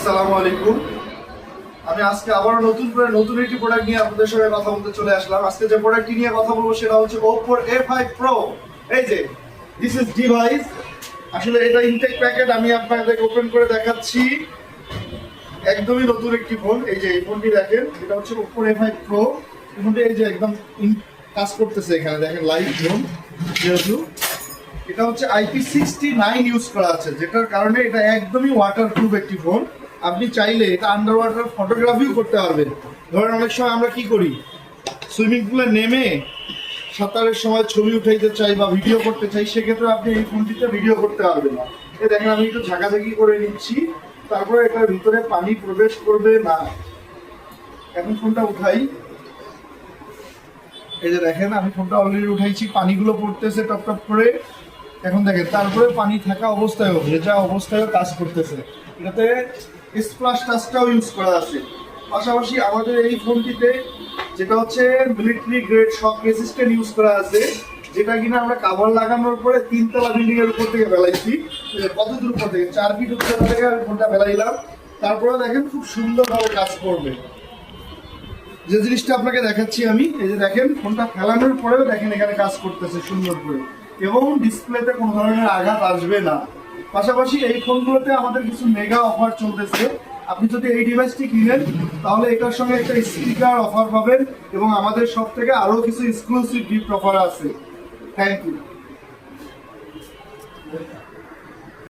আসসালামু আলাইকুম। আমি আজকে আবারও নতুন একটি প্রোডাক্ট নিয়ে আপনাদের সঙ্গে কথা বলতে চলে আসলাম। আজকে যে প্রোডাক্টটি নিয়ে কথা বলবো সেটা হচ্ছে Oppo A5 Pro। এই যে দিস ইজ ডিভাইস। আসলে এটা ইনটেক প্যাকেট, আমি আপনাদেরকে ওপেন করে দেখাচ্ছি। একদমই নতুন একটি ফোন। এই যে এই ফোনটি দেখেন, এটা হচ্ছে Oppo A5 Pro। এই ফোনটি এই যে একদম কাজ করতেছে, এখানে দেখেন লাইভ জোন। যেহেতু এটা হচ্ছে IP69 ইউজ করা আছে, যেটার কারণে এটা একদমই ওয়াটারপ্রুফ একটি ফোন। আপনি চাইলে এটা আন্ডার ওয়াটার ফটোগ্রাফিও করতে পারবেন। ধরেন অনেক সময় আমরা কি করি, সুইমিং পুলে নেমে সাঁতারের সময় ছবি উঠাইতে চাই বা ভিডিও করতে চাই, সেক্ষেত্রে আপনি এই ফোনটিতে ভিডিও করতে পারবেন না। এই দেখেন আমি একটু ঝাঁকাঝাঁকি করে নিচ্ছি, তারপরে এটার ভিতরে পানি প্রবেশ করবে না। এখন ফোনটা উঠাই, এই যে দেখেন আমি ফোনটা অলরেডি উঠাইছি, পানিগুলো পড়তেছে টপ টপ করে। এখন দেখেন তারপরে পানি থাকা অবস্থায়ও, ভেজা অবস্থায়ও কাজ করতেছে। এটাতে স্প্লাশ টাচটাও ইউজ করা আছে। পাশাপাশি আমাদের এই ফোনটিতে যেটা হচ্ছে মিলিটারি গ্রেড শক রেসিস্ট্যান্ট ইউজ করা আছে, যেটা কিনা আমরা কাভার লাগানোর পরে 3 তলা বিল্ডিং এর উপর থেকে ফেলাইছি। কত দূর উপর থেকে 4 ফিট উচ্চতা থেকে আমি ফোনটা ফেলাইলাম। তারপরে দেখেন খুব সুন্দরভাবে কাজ করবে। যে জিনিসটা আপনাকে দেখাচ্ছি আমি, এই যে দেখেন ফোনটা ফেলানোর পরেও দেখেন এখানে কাজ করতেছে সুন্দর করে, এবং ডিসপ্লেতে কোনো ধরনের আঘাত আসবে না। পাশাপাশি এই ফোনগুলোতে আমাদের কিছু মেগা অফার চলতেছে। আপনি যদি এই ডিভাইসটি কিনেন তাহলে এটার সঙ্গে একটা স্পিকার অফার পাবেন, এবং আমাদের সব থেকে আরও কিছু এক্সক্লুসিভ গিফট অফার আছে। Thank you.